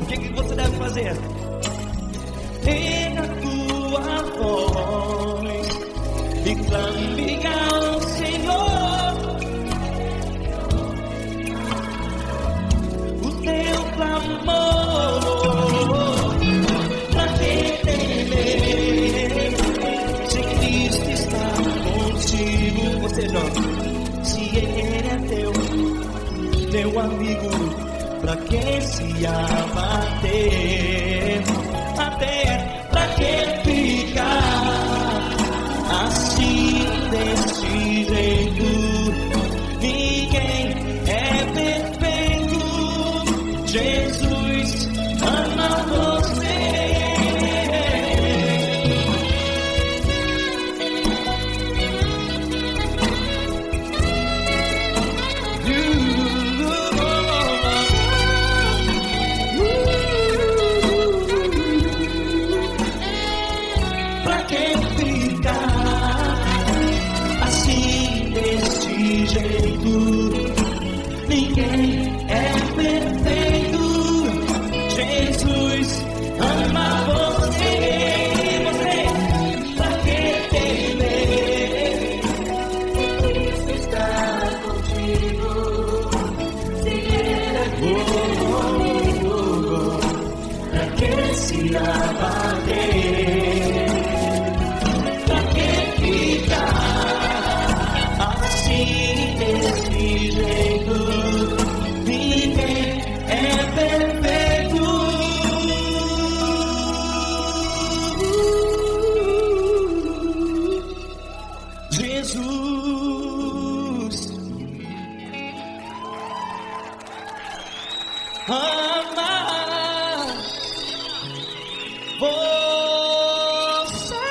O que você deve fazer? Pega a tua voz e clame ao Senhor, o teu clamor. Pra que temer, se Cristo está contigo? Você jovem, se Ele é teu amigo, pra que se abater? Até pra que ficar assim desse jeito? Ninguém é perfeito. Jesus ama você. Ninguém é perfeito. Jesus ama você. Pra que temer? Cristo está contigo. Se Ele é comigo, pra que se abater? Pra que ficar assim desse jeito? Ninguém é perfeito. Jesus ama você.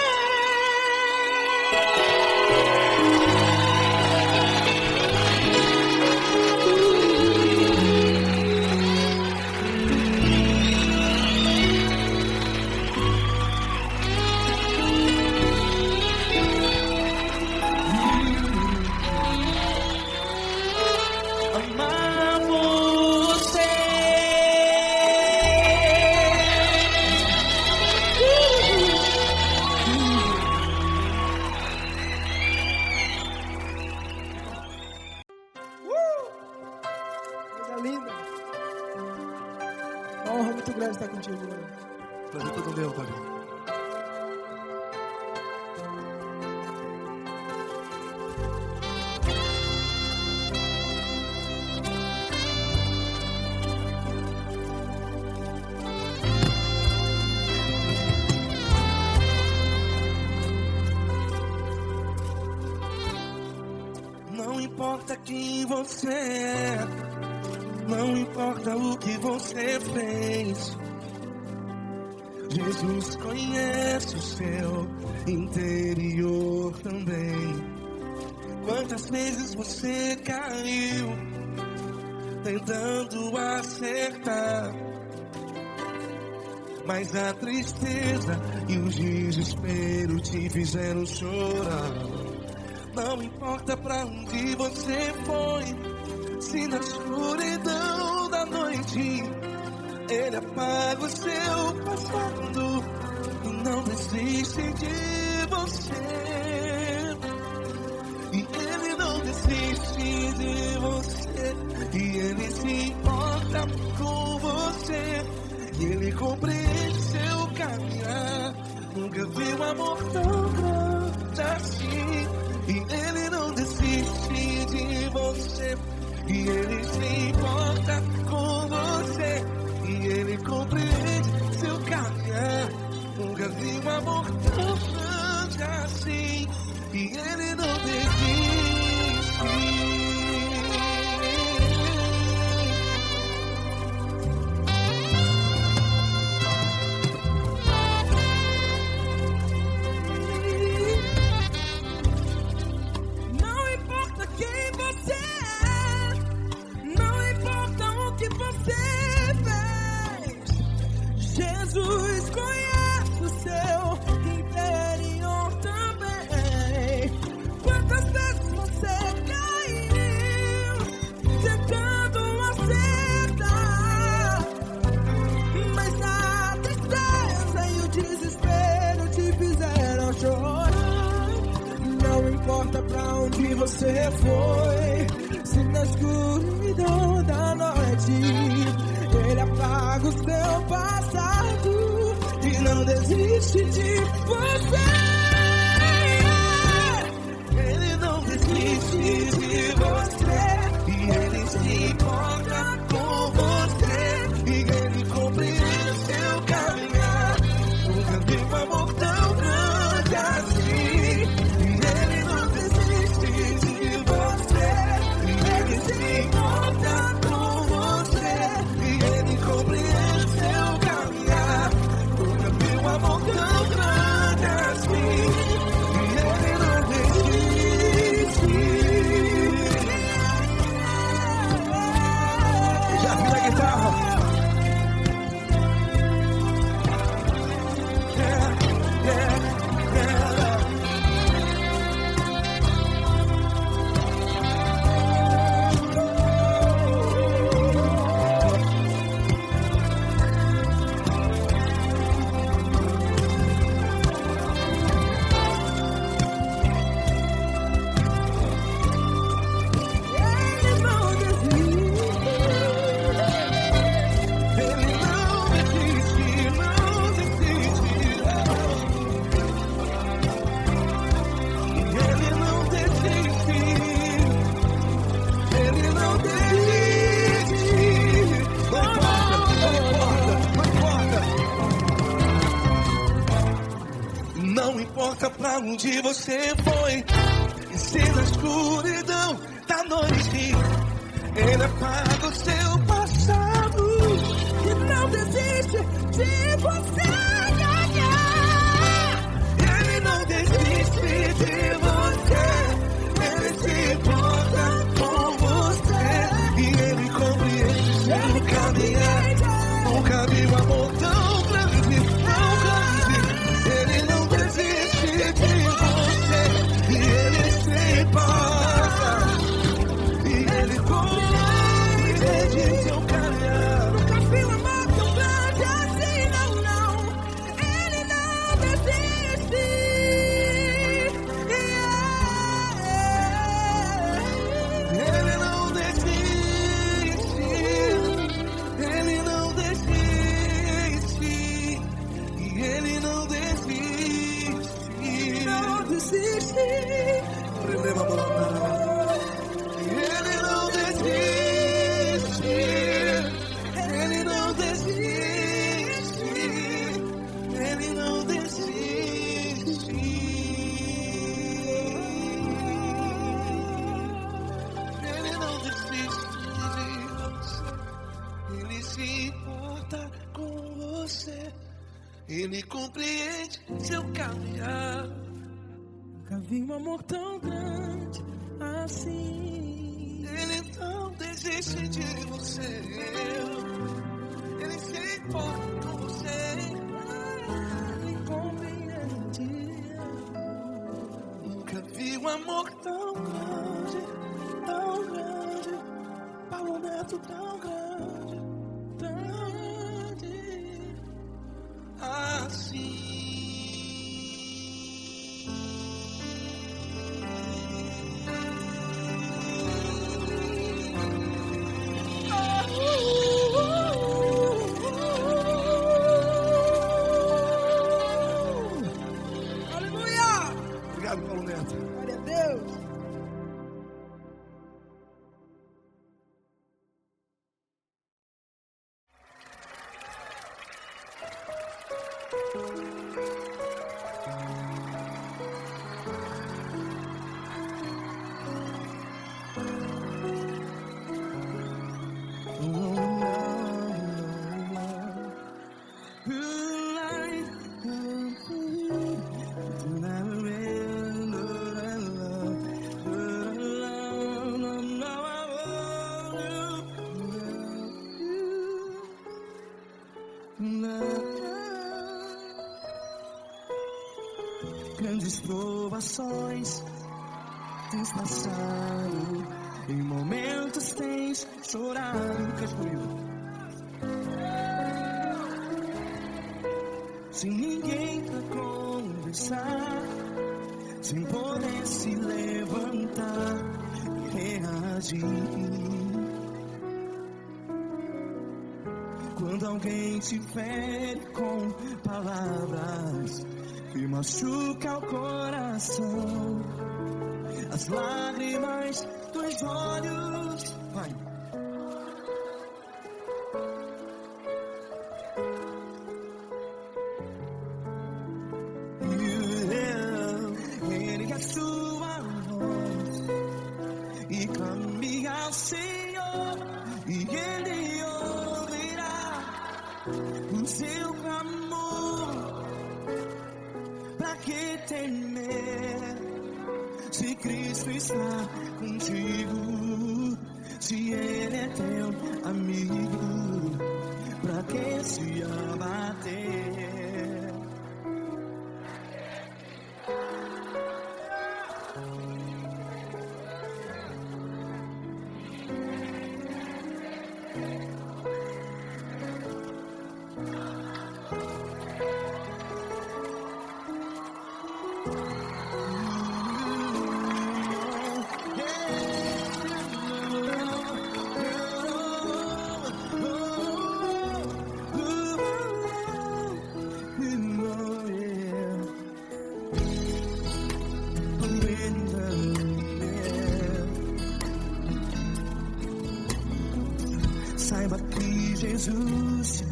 Amar você. Coisa linda. Uma honra muito grande estar contigo, Lord. Prazer todo meu, Pai. Não importa quem você é, não importa o que você fez, Jesus conhece o seu interior também. Quantas vezes você caiu tentando acertar, mas a tristeza e o desespero te fizeram chorar. Não importa pra onde você foi, se na escuridão da noite Ele apaga o seu passado e não desiste de você. E Ele não desiste de você, e Ele se importa com você, e Ele compreende seu caminhar. Nunca vi um amor tão grande assim. E Ele não desiste de você, e Ele se importa com você, e Ele compreende seu caminhar. Nunca vi um amor tão grande assim. E Ele não desiste. Não importa quem você é, não importa o que você fez, Jesus conhece o seu interior também. Quantas vezes você caiu tentando acertar, mas a tristeza e o desespero te fizeram chorar. Não importa pra onde você foi, se na escuridão da noite Ele apaga o seu passado e não desiste de você. Ele não desiste de você, e Ele se importa com você, e Ele compreende seu caminhar. Nunca vi um amor tão grande assim. E Ele não desiste de você, e Ele se importa com você, e Ele compreende seu caminhar. Nunca vi um amor tão grande assim. E Ele não desiste. Já vi a guitarra. Ele não desiste. Ele não desiste, não desiste. Ele não desiste. Ele não desiste. Não importa, não importa. Não importa pra onde você foi, e se na escuridão da noite Ele apaga o seu passado E não desiste de você. Ele não desiste de você, Ele se importa com você, e Ele compreende seu caminhar. Nunca vi um amor tão grande, tão grande. Ele não desiste de você, e Ele se importa, e Ele compreende seu caminhar. Nunca vi um amor tão grande assim, não, não. Ele não desiste. Ele não desiste, Ele não desiste, e Ele não desiste. Não desiste. Problema moral. Ele não desiste, Ele não desiste, Ele não desiste. Ele não desiste de você, Ele se importa com você, Ele compreende seu caminhar. Nunca vi um amor tão grande assim. Ele não desiste de você. Ele se importa com você. Ele compreende. Nunca vi um amor Tão grande, tão grande. Paulo Neto tão grande, tão grande. assim. Aleluia! Obrigado, Paulo Neto. Glória a Deus! Grandes provações tens passado, em momentos tens chorado. Cante comigo. Sem ninguém pra conversar, sem poder se levantar e reagir. Quando alguém te fere com palavras que machuca o coração, as lágrimas dos olhos, vai. Ergue a sua voz e clame ao Senhor, e Ele ouvirá o seu clamor. Pra que temer, se Cristo está contigo, se Ele é teu amigo? Pra que se abater? Saiba que Jesus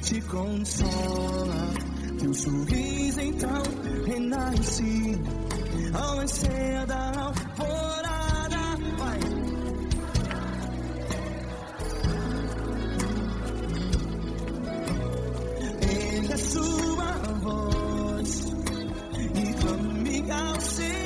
te consola, teu sorriso então renasce ao nascer da alvorada. Vai. Erga a sua voz e clame ao Senhor.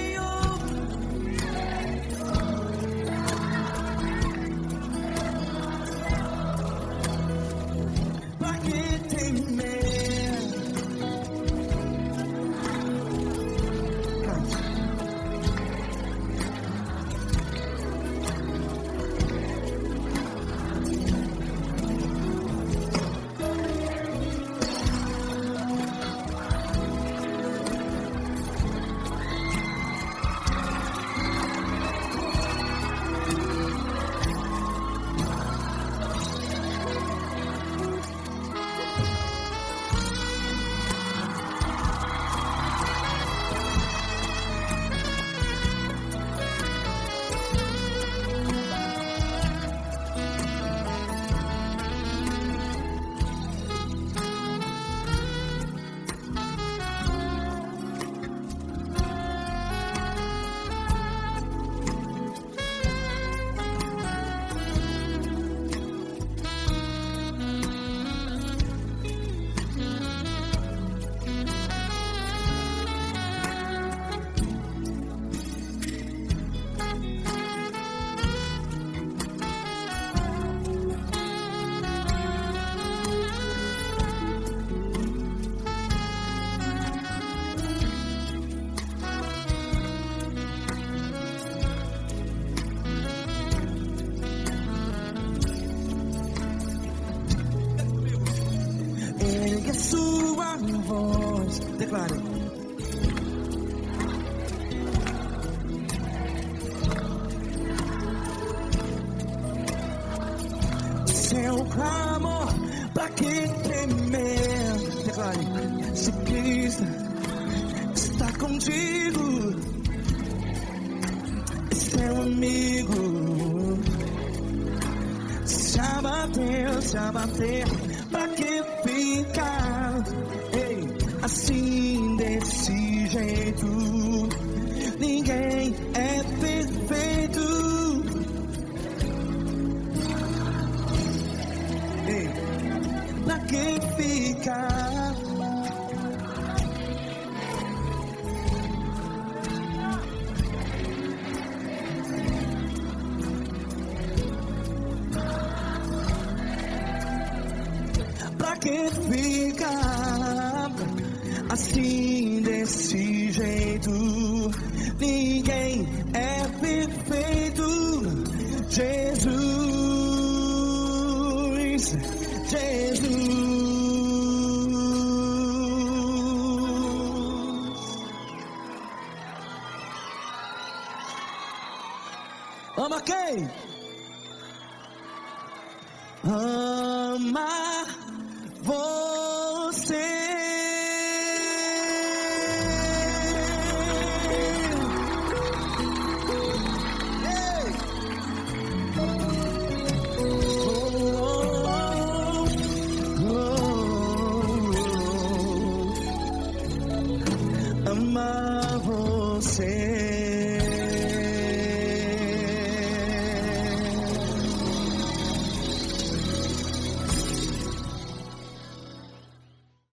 sua voz. Declare. Seu clamor, pra que temer? Declare. Se Cristo está contigo, seu amigo. Chama Deus, pra que ficar? Ei, assim desse jeito, ninguém é perfeito. Ei, pra que ficar? Pra que ficar assim desse jeito? Ninguém é perfeito. Jesus, Jesus. Ama quem? Ama você. Ei. Ama você.